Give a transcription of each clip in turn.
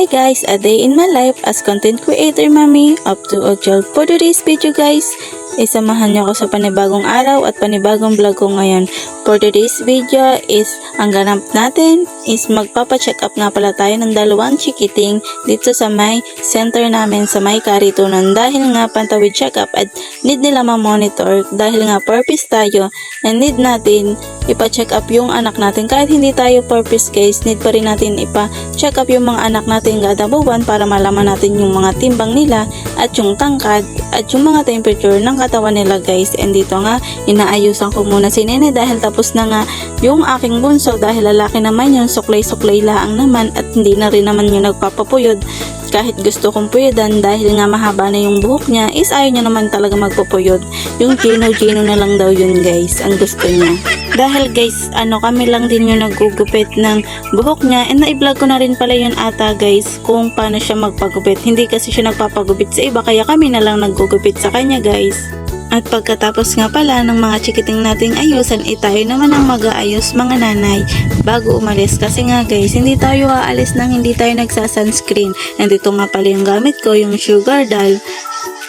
Hi guys, a day in my life as content creator mommy up to a 12. For today's video guys, isamahan niyo ako sa panibagong araw at panibagong vlog ko ngayon. For today's video is, ang ganap natin is magpapacheck up nga pala tayo ng dalawang chikiting dito sa may center namin sa may Karitunan. Dahil nga pantawid check up at need nila ma-monitor dahil nga purpose tayo and need natin ipa-check up yung anak natin. Kahit hindi tayo purpose guys, need pa rin natin ipa-check up yung mga anak natin kada buwan para malaman natin yung mga timbang nila at yung tangkad at yung mga temperature ng katawan nila guys. And dito nga, inaayusan ko muna si Nene dahil tapos na nga yung aking bunso dahil lalaki naman yun, suklay-suklay laang naman at hindi na rin naman yung nagpapapuyod. Kahit gusto kong puyodan dahil nga mahaba na yung buhok niya is ayaw niya naman talaga magpupuyod. Yung gino-gino na lang daw yun guys, ang gusto niya. Dahil guys, kami lang din yung nagugupit ng buhok niya and na-vlog ko na rin pala yun ata guys kung paano siya magpagupit. Hindi kasi siya nagpapagupit sa iba kaya kami na lang nagugupit sa kanya guys. At pagkatapos nga pala ng mga chikiting nating ayusan, tayo naman ang mag-aayos mga nanay bago umalis. Kasi nga guys, hindi tayo aalis nang hindi tayo nagsa-sunscreen. And ito nga pala yung gamit ko, yung Sugar Doll.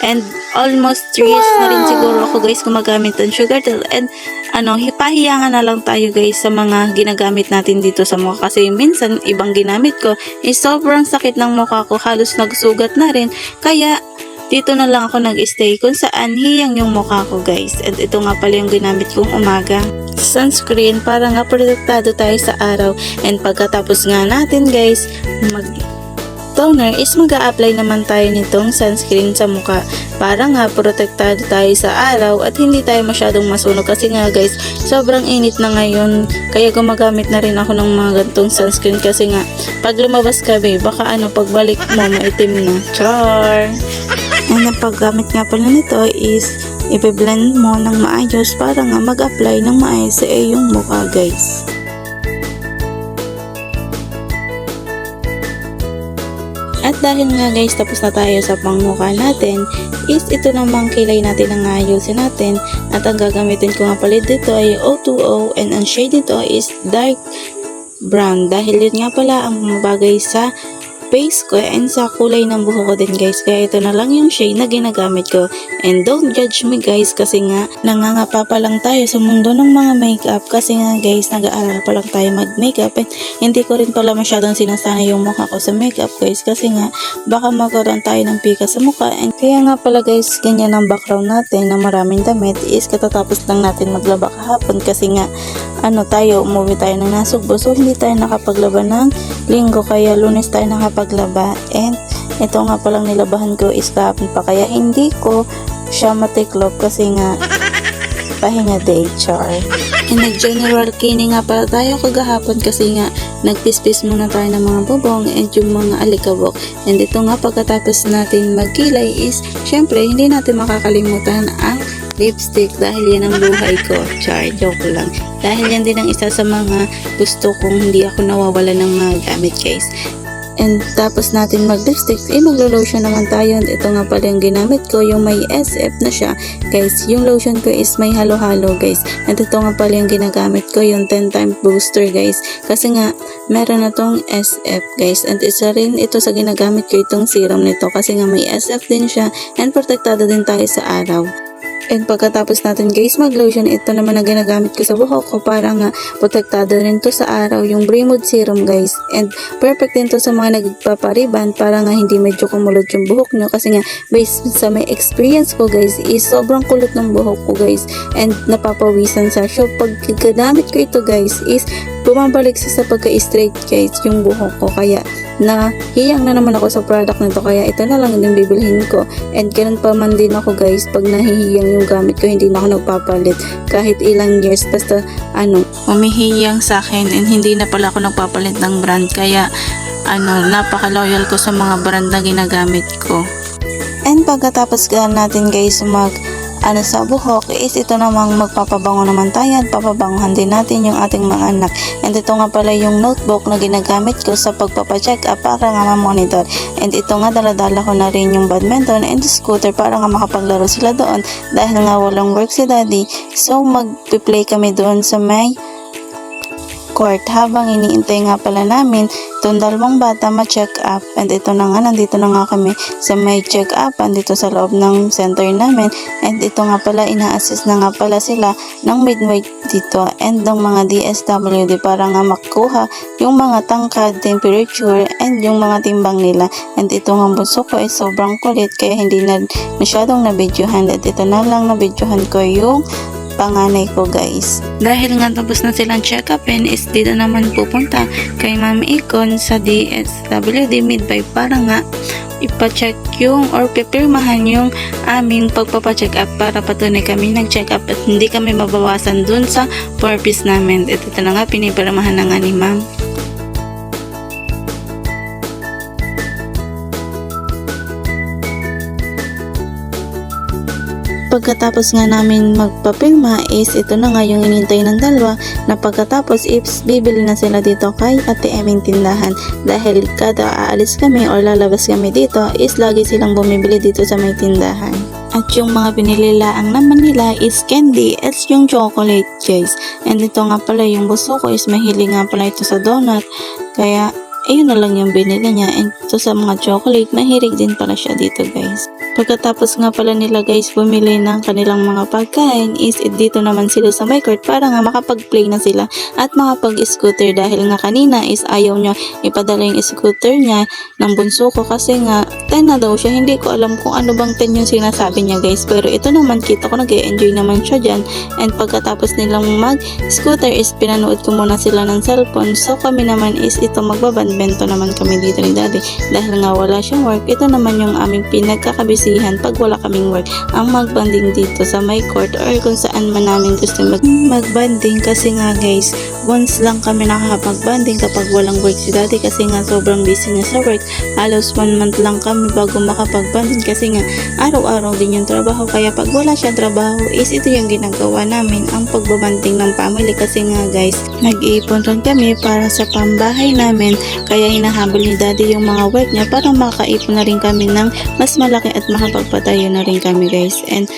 And almost 3 years na rin siguro ako guys gumagamit ng Sugar Doll. And hipahiyangan na lang tayo guys sa mga ginagamit natin dito sa mukha. Kasi minsan ibang ginamit ko is sobrang sakit ng mukha ko, halos nagsugat na rin. Kaya dito na lang ako nag-stay kung saan hiyang yung mukha ko guys. And ito nga pala yung ginamit kong umaga. Sunscreen para nga protektado tayo sa araw. And pagkatapos nga natin guys, toner is mag-a-apply naman tayo nitong sunscreen sa mukha para nga protektado tayo sa araw at hindi tayo masyadong masunog kasi nga guys, sobrang init na ngayon kaya gumagamit na rin ako ng mga gantong sunscreen kasi nga pag lumabas kami baka pagbalik mo maitim na. Char! And ang paggamit nga pala nito is ipe-blend mo ng maayos para nga mag-apply ng maayos sa iyong mukha guys. At dahil nga guys tapos na tayo sa pangmukha natin is ito namang kilay natin ang ayusin natin at ang gagamitin ko nga pala dito ay O2O and ang shade nito is dark brown dahil yun nga pala ang bagay sa face ko and sa kulay ng buhok ko din guys, kaya ito na lang yung shade na ginagamit ko. And don't judge me guys kasi nga nangangapa pa lang tayo sa mundo ng mga makeup kasi nga guys nag-aaral pa lang tayo mag makeup and hindi ko rin pala masyadong sinasanay yung mukha ko sa makeup guys kasi nga baka magkaroon tayo ng pika sa mukha. And kaya nga pala guys ganyan ang background natin na maraming damit is katatapos lang natin maglaba kahapon kasi nga umuwi tayo ng Nasugbo so hindi tayo nakapaglaba ng linggo kaya Lunes tayo nakapaglaba. And ito nga palang nilabahan ko is kahapon pa kaya hindi ko siya matiklop kasi nga pahinga day. Char. And nag-general cleaning nga pala tayo kagahapon kasi nga nagpispis muna tayo ng mga bubong and yung mga alikabok. And ito nga pagkatapos natin magkilay is syempre hindi natin makakalimutan ang lipstick dahil yan ang buhay ko. Char, joke lang. Dahil yan din ang isa sa mga gusto kong hindi ako nawawala ng mga gamit guys. And tapos natin mag-lipstick, maglo-lotion naman tayo. And ito nga pala yung ginamit ko, yung may SF na siya. Guys, yung lotion ko is may halo-halo guys. And ito nga pala yung ginagamit ko, yung 10 time booster guys. Kasi nga, meron na tong SF guys. And isa rin ito sa ginagamit ko itong serum nito. Kasi nga may SF din siya. And protektado din tayo sa araw. And pagkatapos natin guys mag-lotion, ito naman ang ginagamit ko sa buhok ko para nga protektado rin to sa araw, yung Bremood serum guys. And perfect din to sa mga nagpapariban para nga hindi medyo kumulot yung buhok nyo kasi nga based sa may experience ko guys is sobrang kulot ng buhok ko guys and napapawisan sa. So pag gamit ko ito guys is bumabalik sa pagka-straight guys yung buhok ko kaya hiyang na naman ako sa product nito kaya ito na lang yung bibilhin ko. And ganun pa man din ako guys pag nahihiyang yung gamit ko hindi na ako nagpapalit kahit ilang years basta umihiyang sa akin and hindi na pala ako nagpapalit ng brand kaya napaka-loyal ko sa mga brand na ginagamit ko. And pagkatapos natin guys sa buhok is ito namang magpapabango naman tayo at papabanguhan din natin yung ating mga anak. And ito nga pala yung notebook na ginagamit ko sa pagpapacheck up para nga ma-monitor. And ito nga daladala ko na rin yung badminton and scooter para nga makapaglaro sila doon dahil nga walang work si daddy. So magpi-play kami doon sa may court habang iniintay nga pala namin itong dalawang bata ma-check up. And ito na nga, nandito na nga kami sa may check up dito sa loob ng center namin. And ito nga pala, ina-assist na nga pala sila ng midwife dito and ng mga DSWD para nga makuha yung mga tangkad, temperature, and yung mga timbang nila. And ito nga bunso ko ay sobrang kulit kaya hindi na masyadong nabidyohan. At ito na lang nabidyohan ko yung panganay ko guys. Dahil nga tapos na silang check-upin is dito naman pupunta kay Mami Icon sa DSWD midwife para nga ipa-check yung or pipirmahan yung aming pagpapacheck up para patunay kami nag-check up at hindi kami mabawasan dun sa purpose namin. Ito na nga pinipirmahan na nga ni Ma'am. Pagkatapos nga namin magpapirma is ito na nga yung inintay ng dalawa na pagkatapos is bibili na sila dito kay Ate Eming tindahan dahil kada aalis kami or lalabas kami dito is lagi silang bumibili dito sa may tindahan. At yung mga binililaang naman nila is candy at yung chocolate guys. And ito nga pala yung buso ko is mahilig nga pala ito sa donut kaya ayun na lang yung binili niya. And ito sa mga chocolate mahilig din pala siya dito guys. Pagkatapos nga pala nila guys bumili ng kanilang mga pagkain is dito naman sila sa my court para nga makapag-play na sila at makapag-scooter dahil nga kanina is ayaw niya ipadala yung scooter niya ng bunso ko kasi nga 10 na daw siya. Hindi ko alam kung ano bang 10 yung sinasabi niya guys, pero ito naman kita ko nag-e-enjoy naman siya dyan. And pagkatapos nilang mag-scooter is pinanood ko muna sila ng cellphone. So kami naman is ito magbabadminto naman kami dito ni daddy dahil nga wala siyang work. Ito naman yung aming pinagkakabisi pag wala kaming work, ang magbanding dito sa my court or kung saan man namin gusto magbanding kasi nga guys, once lang kami nakakapagbanding kapag walang work si daddy kasi nga sobrang busy niya sa work. Halos 1 month lang kami bago makapagbanding kasi nga araw-araw din yung trabaho kaya pag wala siyang trabaho is ito yung ginagawa namin, ang pagbabanding ng family kasi nga guys, nag-iipon rin kami para sa pambahay namin kaya hinahabol ni daddy yung mga work niya para makaipon na rin kami ng mas malaki at makapagpatayo na rin kami guys. And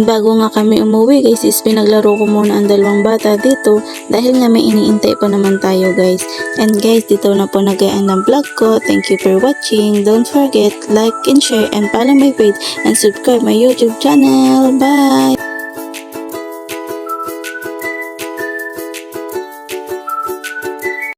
bago nga kami umuwi guys is pinaglaro ko muna ang dalawang bata dito dahil nga may iniintay pa naman tayo guys. And guys, dito na po nag-end ang vlog ko. Thank you for watching. Don't forget like and share and follow my page and subscribe my YouTube channel. Bye!